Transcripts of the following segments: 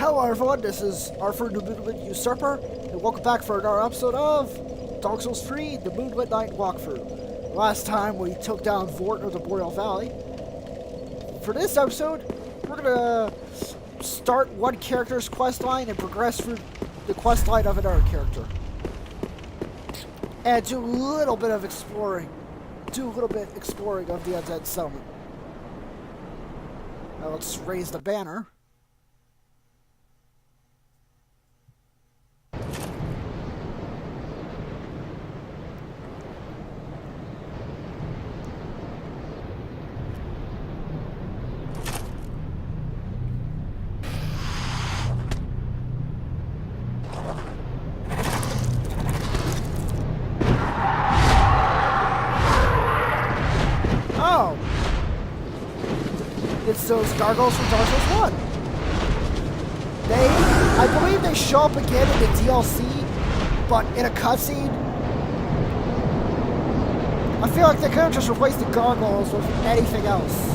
Hello everyone, this is Arthur the Moonlit Usurper, and welcome back for another episode of Dark Souls 3, the Moonlit Night Walkthrough. Last time we took down Vort of the Boreal Valley. For this episode, we're gonna start one character's questline and progress through the questline of another character. And do a little bit of exploring. of the undead settlement. Now let's raise the banner. Oh! It's those gargoyles from Dark Souls 1. I believe they show up again in the DLC, but in a cutscene. I feel like they could have just replaced the gargoyles with anything else.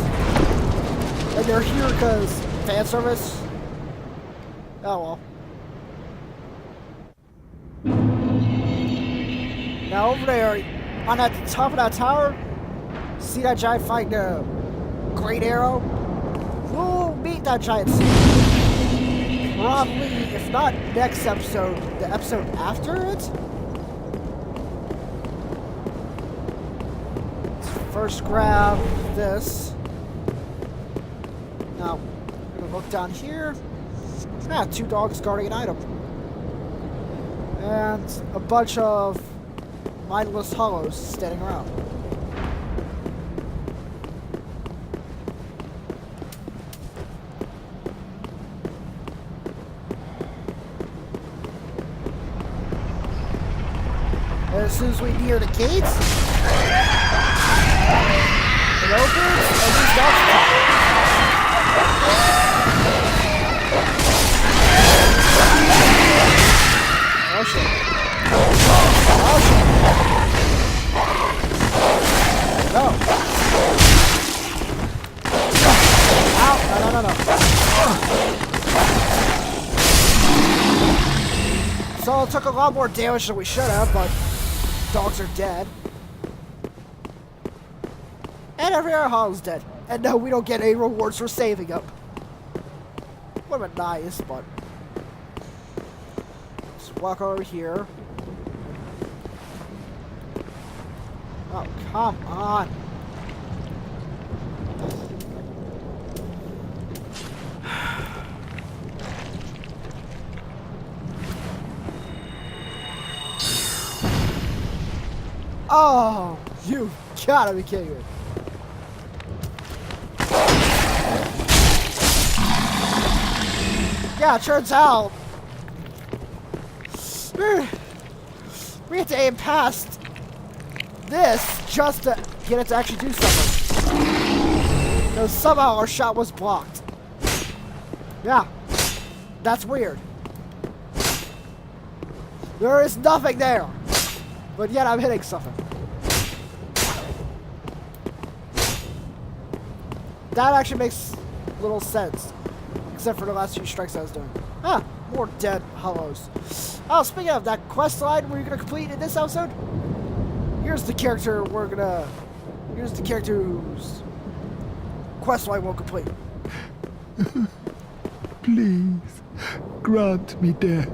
And they're here because fan service. Oh well. Now over there, on at the top of that tower, see that giant fighting a great arrow? We'll meet that giant soon. Probably, if not next episode, the episode after it? Let's first grab this. Now, we're gonna look down here. Two dogs guarding an item. And a bunch of mindless hollows standing around. And as soon as we near the gates, it opens and these dogs come. Oh shit. Oh shit. No. Ow. No. So it took a lot more damage than we should have, but dogs are dead. And every other hollow's dead. And no, we don't get any rewards for saving them. Would have been nice, but... Let's walk over here. Oh, come on. Oh, you gotta be kidding me. Yeah, it turns out we have to aim past this just to get it to actually do something. Because somehow our shot was blocked. Yeah, that's weird. There is nothing there. But yet I'm hitting something. That actually makes little sense. Except for the last few strikes I was doing. Ah, more dead hollows. Oh, speaking of that quest line we're gonna complete in this episode, here's the character whose quest line we'll complete. Please, grant me death.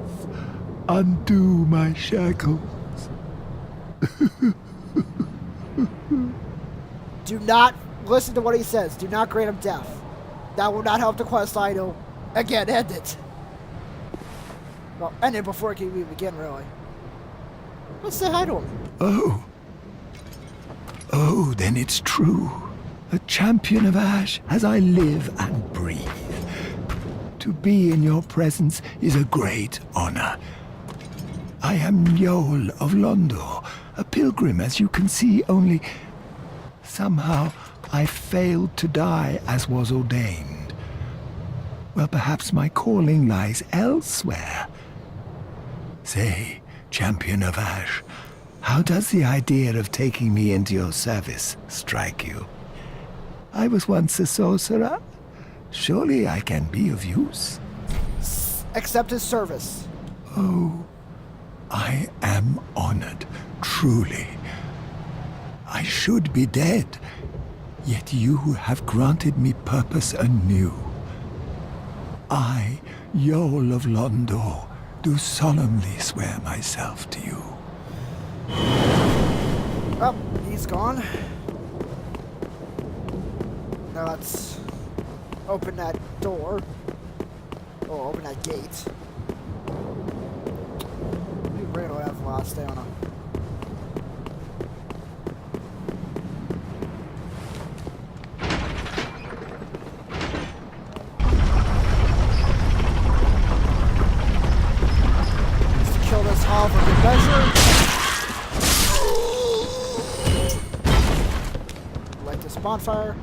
Undo my shackles. Do not listen to what he says. Do not grant him death. That will not help the quest line. It'll, again, end it. Well, end it before it can even begin, really. Let's say hi to him. Oh, then it's true. A champion of Ash as I live and breathe. To be in your presence is a great honor. I am Yoel of Londor, a pilgrim, as you can see, only somehow I failed to die as was ordained. Well, perhaps my calling lies elsewhere. Say, champion of Ash, how does the idea of taking me into your service strike you? I was once a sorcerer. Surely I can be of use. accept his service. Oh, I am honored, truly. I should be dead, yet you have granted me purpose anew. I, Yoel of Londor, do solemnly swear myself to you. Oh, he's gone. Now let's open that door. Oh, open that gate. We really don't have a lot to stay on. Let's kill this all for good measure. Light this bonfire.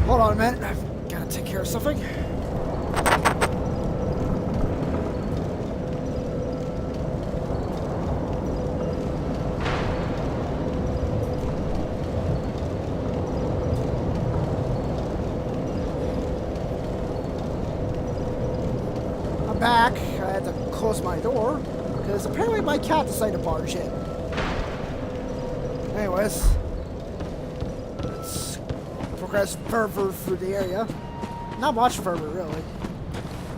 Hold on a minute, I've got to take care of something. I'm back. I had to close my door because apparently my cat decided to barge in. Anyways. Progress further through the area. Not much further, really.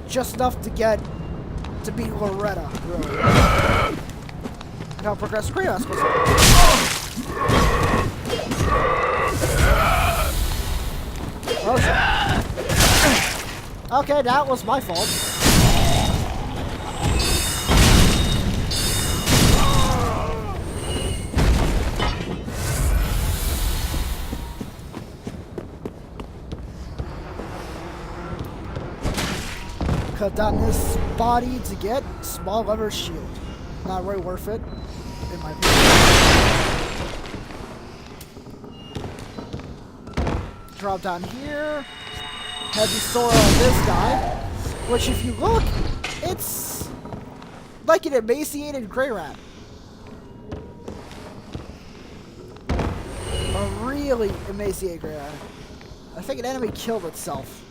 Just enough to get to beat Loretta, really. Now progress great. Let's go. Okay, that was my fault. Cut down this body to get small lever shield. Not really worth it, in my opinion. Drop down here. Heavy sword on this guy. Which, if you look, it's like an emaciated gray rat. A really emaciated gray rat. I think an enemy killed itself.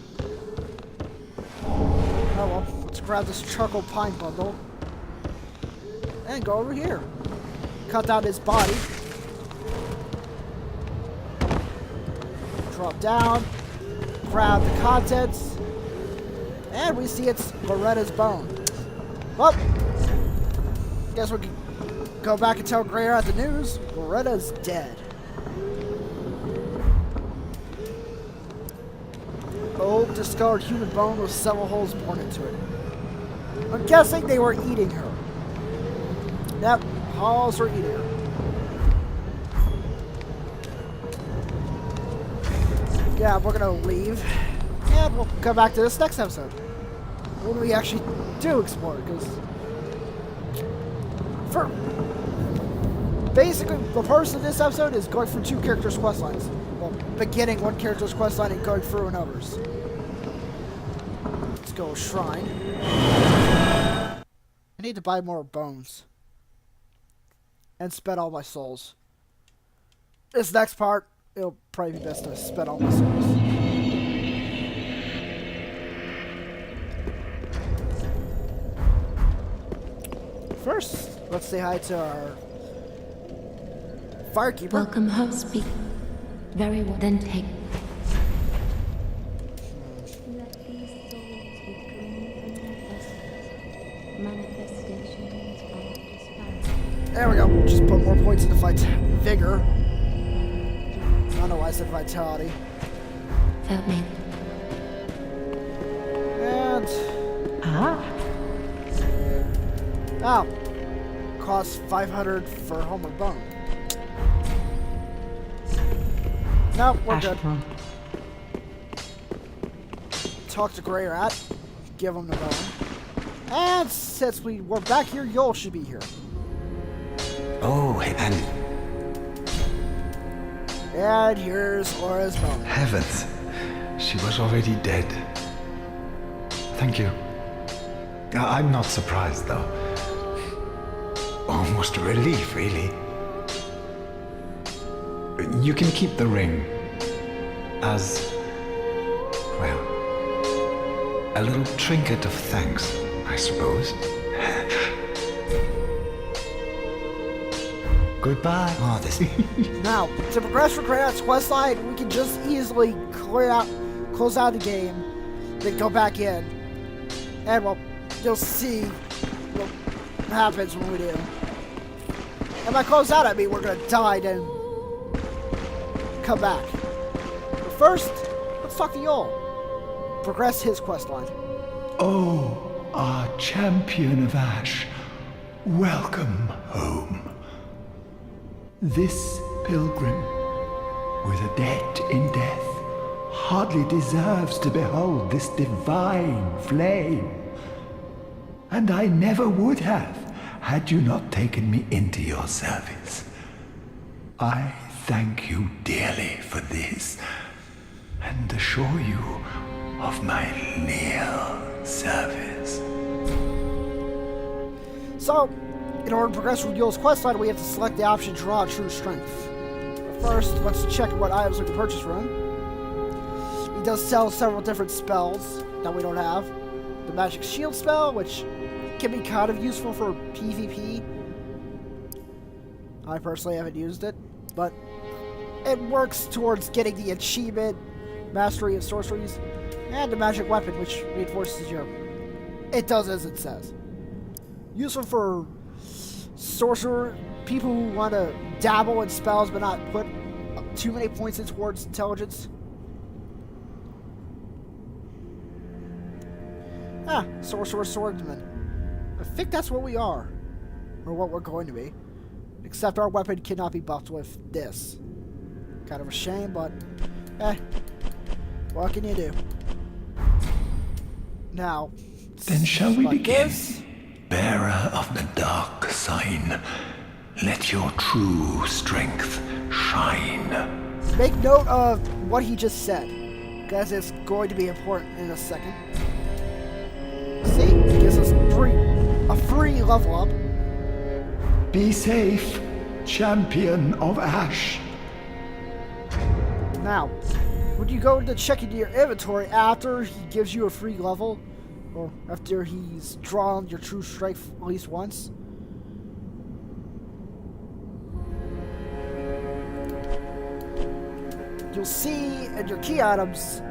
Oh well, let's grab this charcoal pine bundle and go over here. Cut down his body. Drop down, grab the contents, and we see it's Loretta's bone. Well, guess we can go back and tell Greyer the news. Loretta's dead. Old, discolored human bone with several holes born into it. I'm guessing they were eating her. Yep, halls were eating her. Yeah, we're gonna leave. And we'll come back to this next episode. When we actually do explore, because... basically, the purpose of this episode is going through two characters' quest lines. Well, beginning one character's quest line and going through another's. Let's go shrine. I need to buy more bones. And spend all my souls. This next part, it'll probably be best to spend all my souls. First, let's say hi to our firekeeper. Welcome home, speak. Very well, then take. Let these souls be clean from their manifestations of despair. There we go. Just put more points into vigor. I don't know why I said vitality. Felt me. And... oh. Costs 500 for Homer Bone. No, we're good. Talk to Grey Rat. Give him the bone. And since we're back here, Yoel should be here. Oh, and And here's Laura's bone. heavens, she was already dead. Thank you. I'm not surprised, though. Almost a relief, really. You can keep the ring as Well, a little trinket of thanks, I suppose. Goodbye. Oh, this. Now, to progress for Kratos' questline, we can just easily close out the game, then go back in, and well, you'll see what happens when we do. And by close out, I mean we're gonna die, then come back. But first, let's talk to Yoel. Progress his questline. Oh, our champion of Ash, welcome home. This pilgrim, with a debt in death, hardly deserves to behold this divine flame. And I never would have, had you not taken me into your service. I thank you dearly for this, and assure you of my leal service. So, in order to progress with Yoel's questline, we have to select the option Draw True Strength. But first, let's check what items we can purchase from him. He does sell several different spells that we don't have. The Magic Shield spell, which can be kind of useful for PvP. I personally haven't used it, but it works towards getting the achievement, Mastery of Sorceries, and the Magic Weapon, which reinforces your... It does as it says. Useful for sorcerer, people who want to dabble in spells but not put too many points in towards intelligence. Sorcerer swordsman. I think that's what we are, or what we're going to be. Except our weapon cannot be buffed with this. Kind of a shame, but what can you do? Now, Then shall we like begin? this. Bearer of the dark sign, let your true strength shine. Make note of what he just said, because it's going to be important in a second. See, it gives us a free level up. Be safe, champion of Ash. Now, would you go to check into your inventory after he gives you a free level? Or after he's drawn your true strength at least once? You'll see in your key items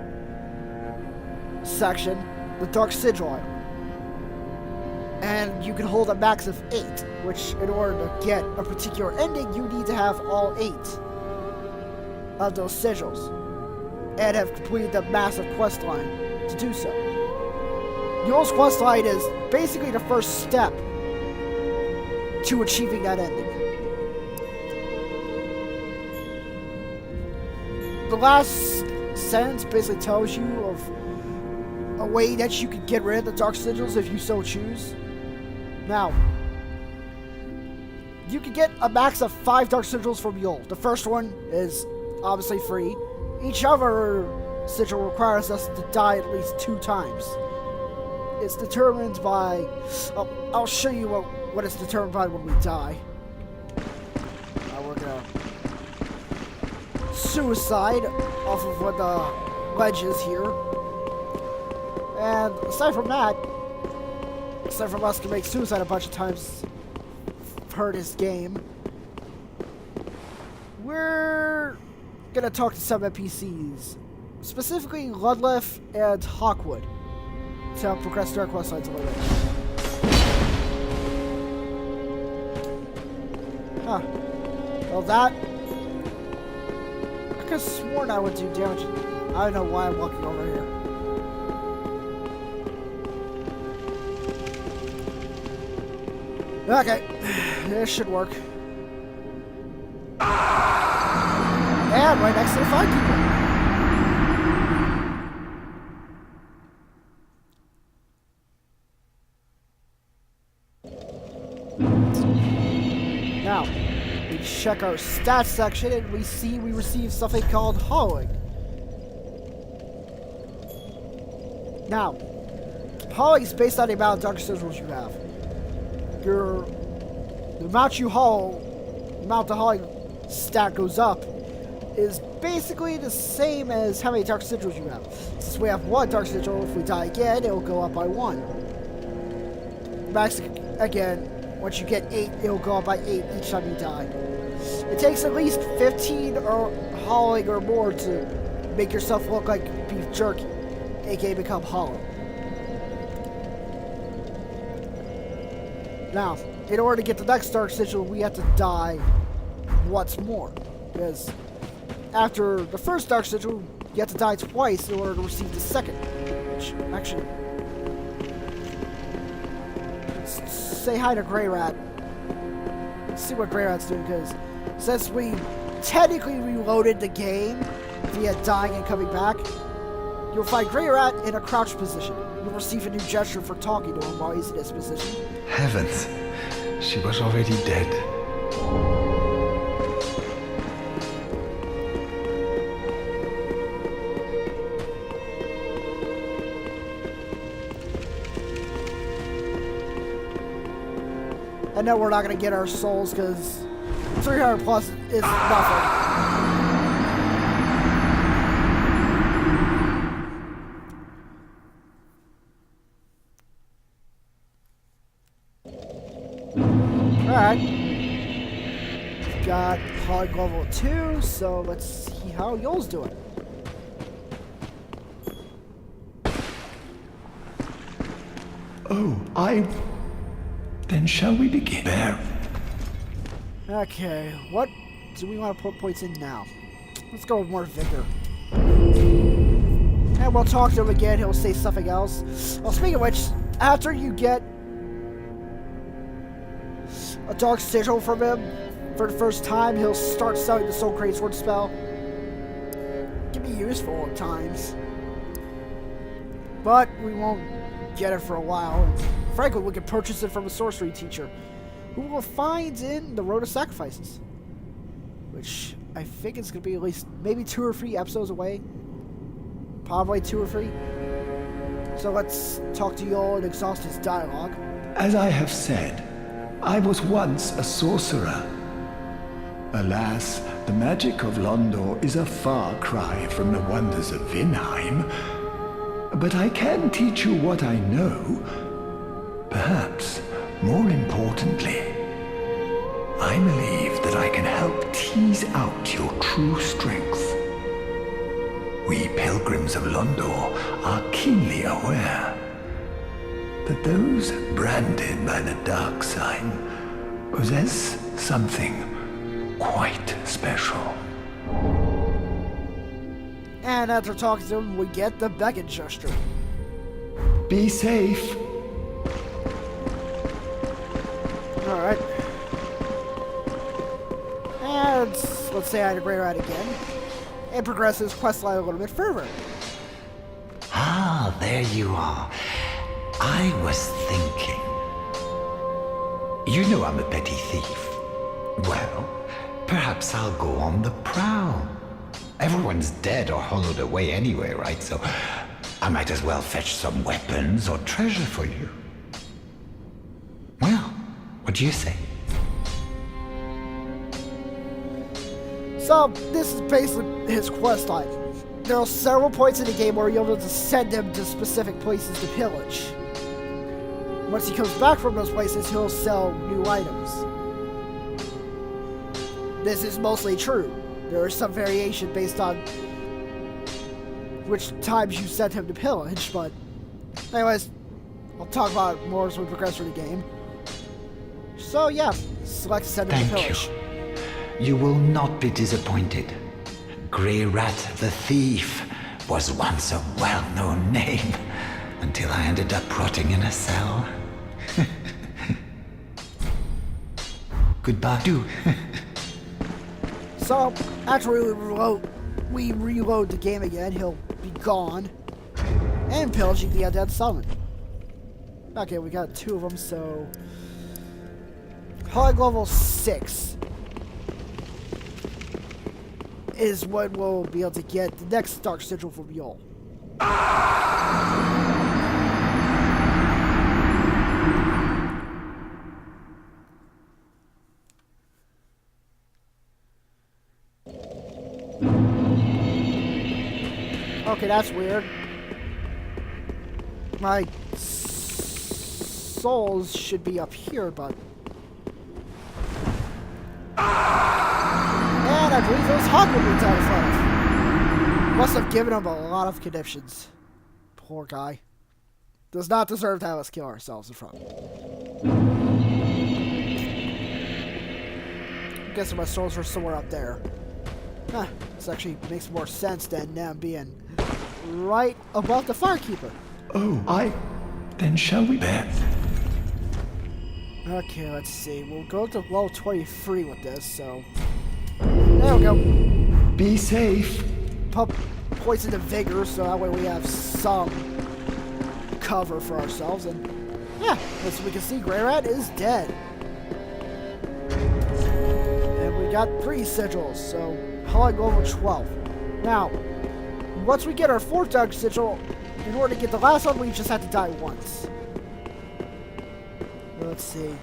section the Dark Sigil item. And you can hold a max of 8, which in order to get a particular ending, you need to have all 8 of those sigils and have completed the massive quest line to do so. Yoel's quest line is basically the first step to achieving that ending. The last sentence basically tells you of a way that you can get rid of the Dark Sigils if you so choose. Now, you can get a max of 5 Dark Sigils from Yoel. The first one is obviously free. Each other sigil requires us to die at least 2 times. It's determined by... I'll show you what it's determined by when we die. We're gonna... Suicide off of what the ledge is here. And aside from that, aside from us can make suicide a bunch of times per this game, we're gonna talk to some NPCs, specifically Ludleth and Hawkwood, to help progress their quest lines a little bit. Huh. Well, that... I could have sworn I would do damage. I don't know why I'm walking over here. Okay, this should work. And right next to the fight people. Now, we check our stats section and we see we receive something called Hollowing. Now, Hollowing is based on the amount of Dark Sigils you have. The amount you haul, the amount the hauling stat goes up, is basically the same as how many Dark Sigils you have. Since we have 1 Dark Sigil, if we die again, it'll go up by 1. Max, again, once you get 8, it'll go up by 8 each time you die. It takes at least 15 or hollowing or more to make yourself look like beef jerky, aka become hollow. Now, in order to get the next Dark Sigil, we have to die once more. Because after the first Dark Sigil, you have to die twice in order to receive the second. Which, actually... Let's say hi to Grey Rat. Let's see what Grey Rat's doing, because since we technically reloaded the game via dying and coming back, you'll find Grey Rat in a crouched position. You'll receive a new gesture for talking to him while he's in this position. Heavens, she was already dead. And then we're not going to get our souls because 300 plus is nothing. Alright. Got Hog level 2, so let's see how Yoel's doing. Oh, Then shall we begin? There. Okay, what do we want to put points in now? Let's go with more vigor. And we'll talk to him again, he'll say something else. Well, speaking of which, after you get a Dark Sigil from him for the first time, he'll start selling the Soul Greatsword spell. It can be useful at times. But we won't get it for a while. Frankly, we can purchase it from a sorcery teacher, who we'll find in the Road of Sacrifices, which I think is going to be at least maybe 2 or 3 episodes away. Probably 2 or 3. So let's talk to Yoel and exhaust his dialogue. As I have said, I was once a sorcerer. Alas, the magic of Londor is a far cry from the wonders of Vinheim. But I can teach you what I know. Perhaps, more importantly, I believe that I can help tease out your true strength. We pilgrims of Londor are keenly aware that those branded by the dark sign possess something quite special. And after talking to him, we get the beckon gesture. Be safe. Alright. And let's say hi to Grey Rat again. And progress his quest line a little bit further. Ah, there you are. I was thinking. You know I'm a petty thief. Well, perhaps I'll go on the prowl. Everyone's dead or hollowed away anyway, right? So I might as well fetch some weapons or treasure for you. Well, what do you say? So, this is basically his quest line. There are several points in the game where you're able to send him to specific places to pillage. Once he comes back from those places, he'll sell new items. This is mostly true. There is some variation based on which times you sent him to pillage, but anyways, I'll talk about it more as we progress through the game. So yeah, select send him to pillage. Thank you. You will not be disappointed. Grey Rat the Thief was once a well-known name until I ended up rotting in a cell. Goodbye. Do. So, after we reload the game again, he'll be gone. And pillaging the undead settlement. Okay, we got 2 of them, so... Hog level 6 is what we'll be able to get the next Dark Sigil from Yoel. Okay, that's weird. My souls should be up here, but... And I believe those Hawkwoodwings out of front. Must have given him a lot of conniptions. Poor guy. Does not deserve to have us kill ourselves in front. I'm guessing my souls are somewhere up there. Huh, this actually makes more sense than them being right above the Firekeeper. Oh, then shall we bet? Okay, let's see. We'll go to level 23 with this, so... There we go. Be safe. Pump poison to Vigor, so that way we have some cover for ourselves. And yeah, as we can see, Grey Rat is dead. And we got 3 sigils, so Hollow level 12. Now, once we get our 4th Dark Sigil, in order to get the last one, we just have to die once. Let's see.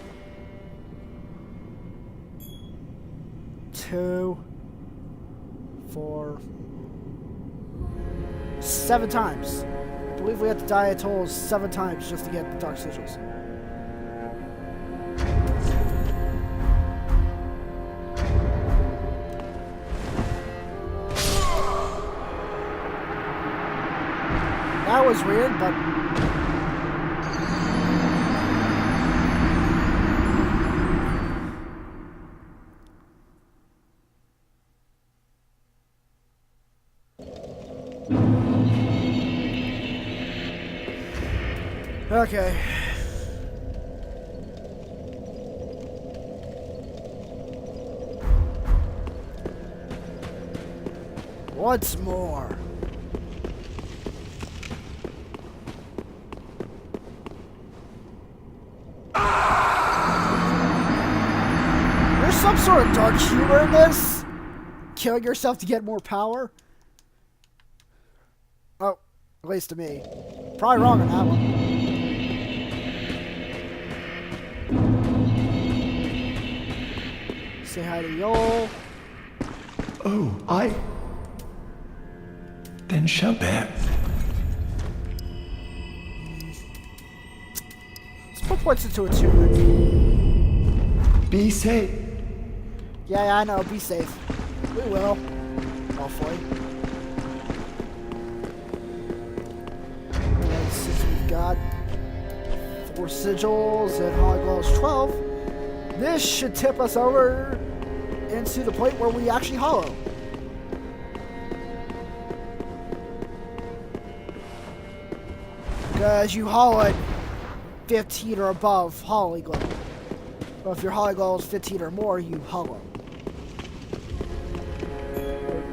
2, 4, 7 times. I believe we have to die a total of 7 times just to get the Dark Sigils. That was weird, but... Okay. Once more. There's some sort of dark humor in this. Killing yourself to get more power. Oh, at least to me. Probably wrong on that one. Say hi to Yoel. Oh, then shall bet. Let's put points into attunement. Be safe. Yeah, I know. Be safe. We will. Hopefully. And since we've got 4 sigils and Hollow Glow is 12, this should tip us over into the point where we actually hollow. Because you hollow at 15 or above Hollow Glow. But if your Hollow Glow is 15 or more, you hollow.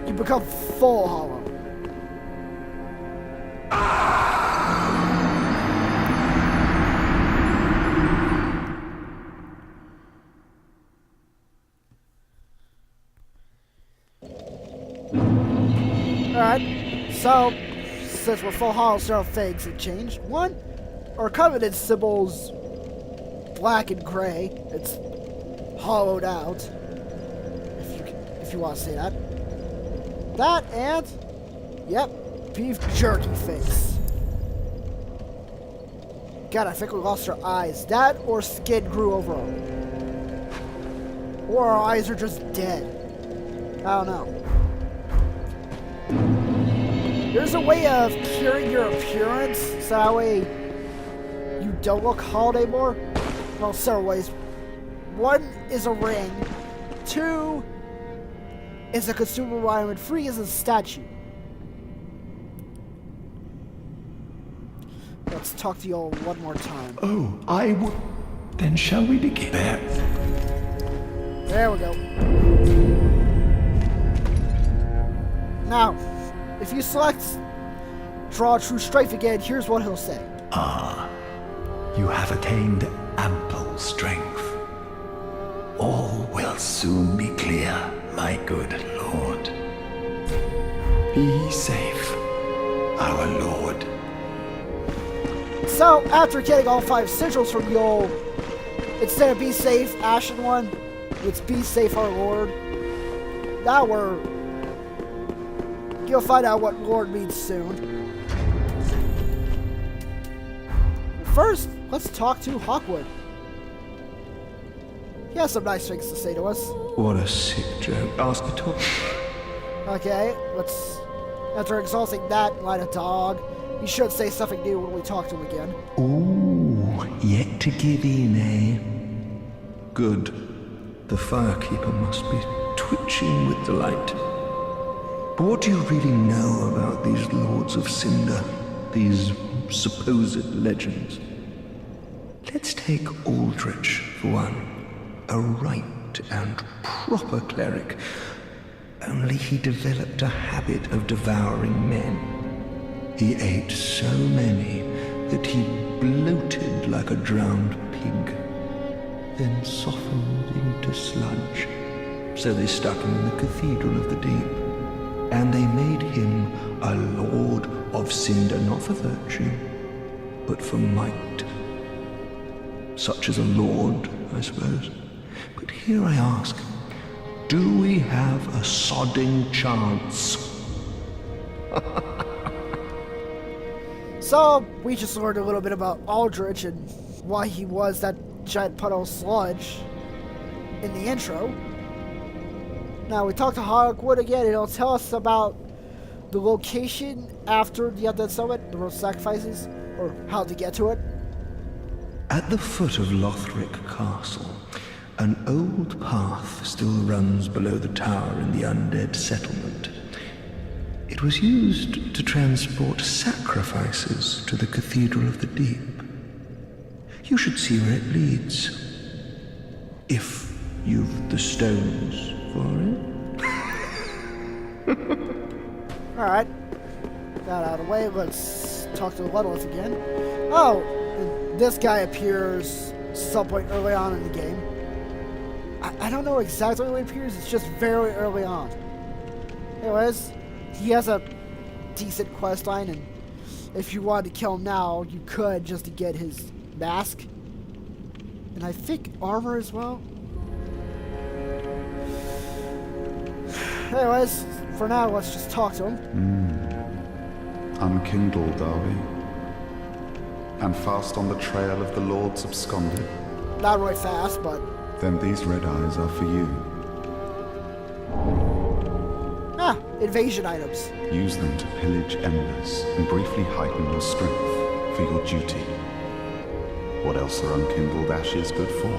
You become full hollow. Alright, so since we're full hollow, several things have changed. One, our covenant symbol's black and gray. It's hollowed out. If you want to say that. That and, yep, beef jerky face. God, I think we lost our eyes. That or skin grew over them. Or our eyes are just dead. I don't know. There's a way of curing your appearance, so that way you don't look hollow anymore. Well, several ways. 1 is a ring. 2 is a consumable item. And 3 is a statue. Let's talk to you all one more time. Oh, then shall we begin? Bet. There we go. Now, if you select Draw True Strength again, here's what he'll say. You have attained ample strength. All will soon be clear, my good lord. Be safe, our lord. So, after getting all 5 sigils from Yoel, instead of Be Safe, Ashen One, it's Be Safe, our lord. Now we're You'll find out what Lord means soon. First, let's talk to Hawkwood. He has some nice things to say to us. What a sick joke. Ask to talk. Okay, let's... After exhausting that line of dog, he should say something new when we talk to him again. Ooh, yet to give in, eh? Good. The firekeeper must be twitching with delight. But what do you really know about these Lords of Cinder? These supposed legends? Let's take Aldrich, for one. A right and proper cleric. Only he developed a habit of devouring men. He ate so many that he bloated like a drowned pig, then softened into sludge. So they stuck him in the Cathedral of the Deep, and they made him a Lord of Cinder, not for virtue, but for might. Such as a lord, I suppose. But here I ask, do we have a sodding chance? So, we just learned a little bit about Aldrich and why he was that giant puddle of sludge in the intro. Now, we talked to Hawkwood again, and he'll tell us about the location after the Undead Summit, the road sacrifices, or how to get to it. At the foot of Lothric Castle, an old path still runs below the tower in the undead settlement. It was used to transport sacrifices to the Cathedral of the Deep. You should see where it leads. If you've the stones for it. Alright. That out of the way, let's talk to Ludwig again. Oh, and this guy appears some point early on in the game. I don't know exactly when he appears, it's just very early on. Anyways, he has a decent quest line, and if you wanted to kill him now, you could just to get his mask. And I think armor as well. Anyways, for now, let's just talk to him. Unkindled, are we? And fast on the trail of the Lords of Cinder? Not really fast, but... Then these red eyes are for you. Invasion items. Use them to pillage embers and briefly heighten your strength for your duty. What else are unkindled ashes good for?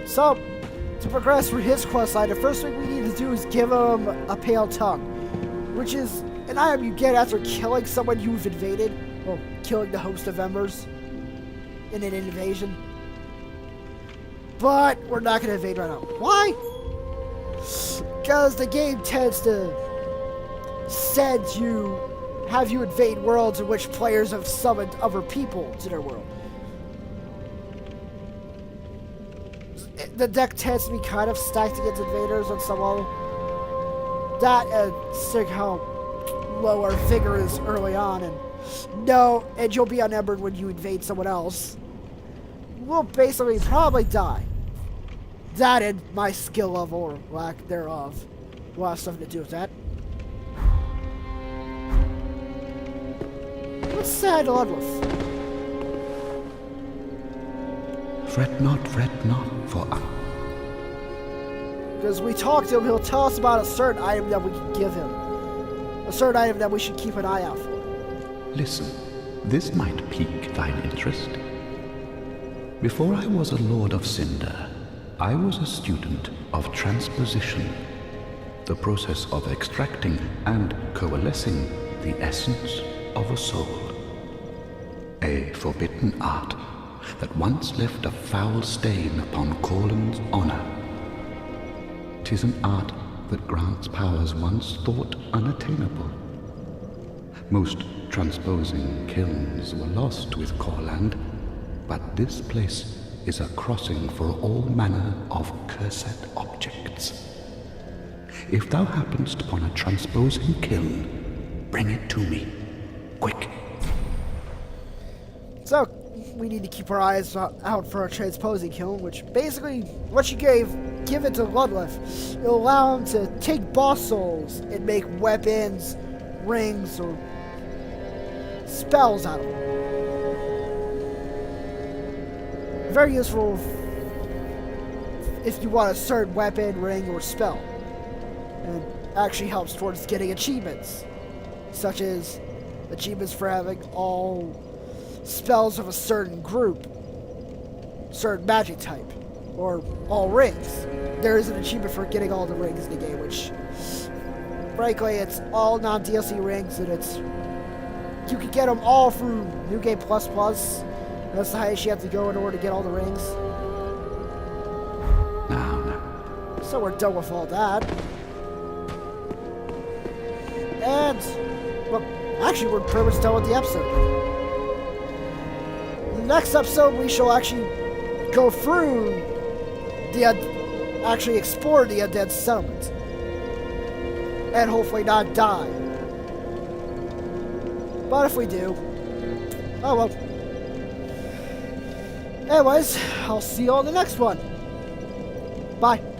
So, to progress through his quest line, the first thing we need to do is give him a pale tongue, which is an item you get after killing someone you've invaded, or killing the host of embers in an invasion. But we're not going to invade right now. Why? Because the game tends to have you invade worlds in which players have summoned other people to their world. The deck tends to be kind of stacked against invaders on some level. That and seeing how low our vigor is early on, and you'll be unembered when you invade someone else. We'll basically probably die. That and my skill level, or lack thereof, will have something to do with that. Let's say hi to Ludwig. Fret not, for Because we talk to him, he'll tell us about a certain item that we can give him. A certain item that we should keep an eye out for. Listen, this might pique thine interest. Before I was a Lord of Cinder, I was a student of transposition, the process of extracting and coalescing the essence of a soul. A forbidden art that once left a foul stain upon Corlin's honor. 'Tis an art that grants powers once thought unattainable. Most transposing kilns were lost with Corland, but this place is a crossing for all manner of cursed objects. If thou happenest upon a transposing kiln, bring it to me. Quick. So, we need to keep our eyes out for our transposing kiln, which basically, what you give it to Lothric. It'll allow him to take boss souls and make weapons, rings, or spells out of them. Very useful if you want a certain weapon, ring, or spell. And actually helps towards getting achievements, such as achievements for having all spells of a certain group, certain magic type, or all rings. There is an achievement for getting all the rings in the game, which, frankly, it's all non-DLC rings, and you can get them all through New Game Plus Plus. That's the highest you have to go in order to get all the rings. So we're done with all that. And, well, actually, we're pretty much done with the episode. The next episode, we shall actually go through actually explore the undead settlement. And hopefully not die. But if we do, oh well. Anyways, I'll see you on the next one. Bye.